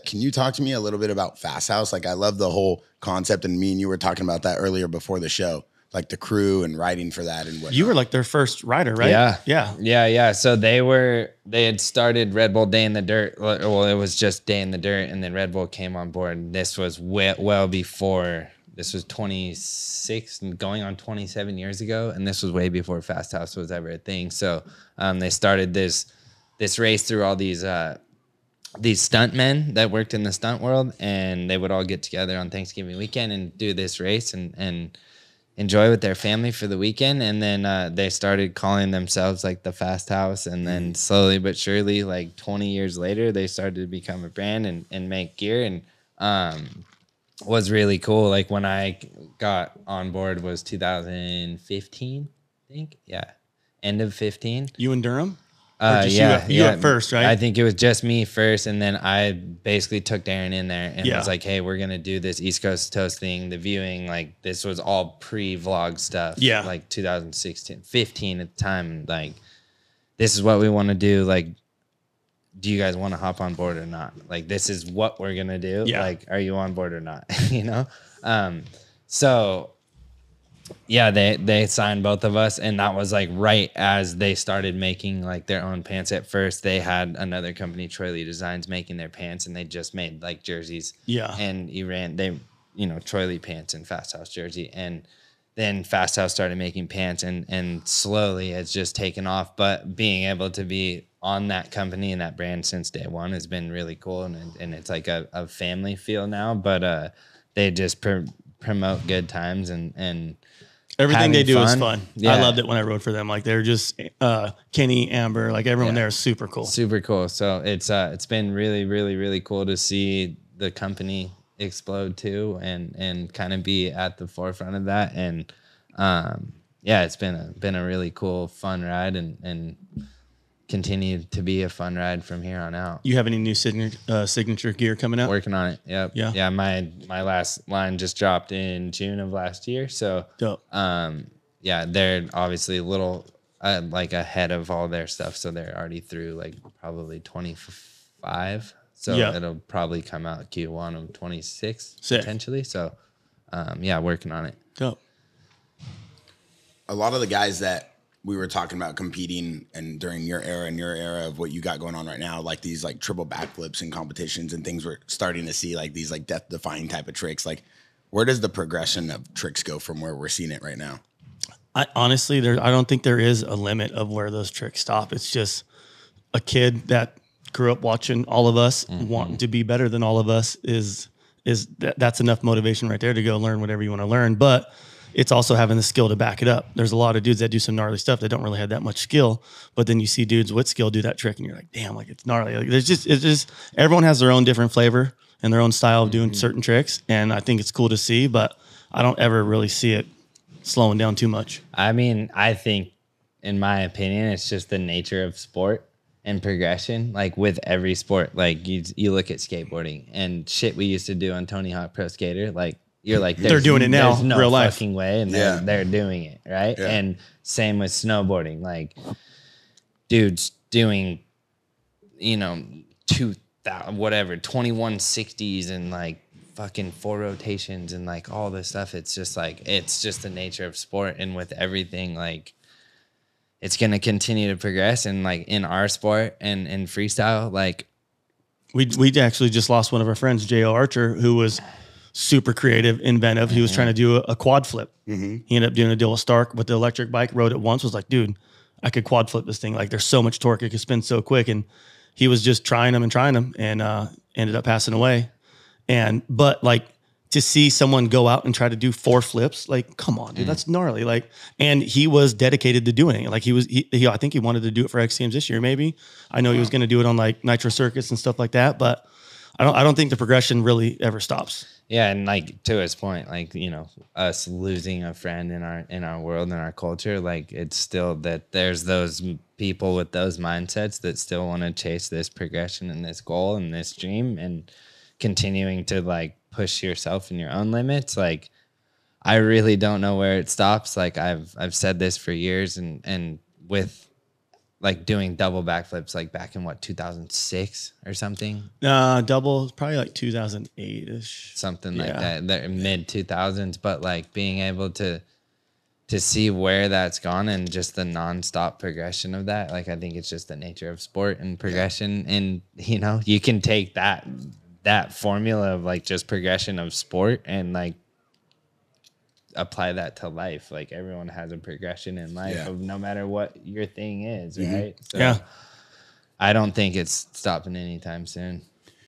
Can you talk to me a little bit about Fast House? Like, I love the whole concept, and me and you were talking about that earlier before the show, like the crew and writing for that and what. You were like their first writer, right? Yeah. So they had started Red Bull Day in the Dirt. Well, it was just Day in the Dirt, and then Red Bull came on board. And this was well before. This was 26 and going on 27 years ago, and this was way before Fast House was ever a thing. So they started this race through all these stuntmen that worked in the stunt world, and they would all get together on Thanksgiving weekend and do this race and enjoy with their family for the weekend. And then they started calling themselves like the Fast House, and then slowly but surely, like 20 years later, they started to become a brand and make gear. And was really cool. Like when I got on board was 2015, I think. Yeah, end of 15. You in Durham? You at first, right? I think it was just me first, and then I basically took Darren in there and was like, "Hey, we're gonna do this East Coast Toast thing, the viewing. Like this was all pre-vlog stuff. Yeah, like 2016, 15 at the time. Like this is what we want to do. Like, do you guys want to hop on board or not? Like this is what we're gonna do. Yeah. Like, are you on board or not? You know? So." Yeah, they signed both of us, and that was like right as they started making like their own pants. At first, they had another company, Troy Lee Designs, making their pants, and they just made like jerseys. Yeah, and Troy Lee pants and Fast House jersey, and then Fast House started making pants, and slowly it's just taken off. But being able to be on that company and that brand since day one has been really cool, and it's like a family feel now. But they just promote good times and everything they do fun. is fun. Yeah. I loved it when I rode for them. Like they're just Kenny, Amber, like everyone there is super cool. Super cool. So it's been really, really, really cool to see the company explode too, and kind of be at the forefront of that. And it's been a really cool, fun ride, and continue to be a fun ride from here on out. You have any new signature gear coming out? Working on it. Yep. Yeah. My last line just dropped in June of last year. So, dope. They're obviously a little like ahead of all their stuff. So they're already through like probably 25. So it'll probably come out Q1 of 26 potentially. So, working on it. Dope. A lot of the guys that we were talking about competing and during your era and your era of what you got going on right now, like these like triple backflips and competitions and things, we're starting to see like these like death defying type of tricks. Like where does the progression of tricks go from where we're seeing it right now? I honestly, I don't think there is a limit of where those tricks stop. It's just a kid that grew up watching all of us wanting to be better than all of us that's enough motivation right there to go learn whatever you want to learn. But it's also having the skill to back it up. There's a lot of dudes that do some gnarly stuff that don't really have that much skill, but then you see dudes with skill do that trick and you're like, damn, like it's gnarly. Like it's just everyone has their own different flavor and their own style of doing certain tricks. And I think it's cool to see, but I don't ever really see it slowing down too much. I mean, I think in my opinion, it's just the nature of sport and progression. Like with every sport, like you look at skateboarding and shit we used to do on Tony Hawk Pro Skater, like, you're like, they're doing it now, there's no real life. fucking way, and they're doing it, right? Yeah. And same with snowboarding, like dudes doing, 2160s and like fucking 4 rotations and like all this stuff. It's just the nature of sport, and with everything, like it's gonna continue to progress. And like in our sport and in freestyle, like we actually just lost one of our friends, J.O. Archer, who was super creative, inventive. He was trying to do a quad flip. He ended up doing a deal with Stark with the electric bike, rode it once, was like, dude, I could quad flip this thing. Like there's so much torque, it could spin so quick. And he was just trying them and ended up passing away. But like to see someone go out and try to do 4 flips, like, come on, dude, that's gnarly. Like, and he was dedicated to doing it. Like I think he wanted to do it for X Games this year, maybe. I know he was going to do it on like Nitro Circuits and stuff like that, but I don't think the progression really ever stops. Yeah, and like to his point, like us losing a friend in our world and our culture, like it's still that there's those people with those mindsets that still want to chase this progression and this goal and this dream and continuing to like push yourself in your own limits. Like I really don't know where it stops. Like I've said this for years, and with like doing double backflips like back in what 2006 or something? Double probably like 2008ish. Something like that, the mid 2000s, but like being able to see where that's gone and just the nonstop progression of that. Like, I think it's just the nature of sport and progression. And, you know, you can take that formula of like just progression of sport and like apply that to life. Like, everyone has a progression in life of no matter what your thing is. Right. So I don't think it's stopping anytime soon.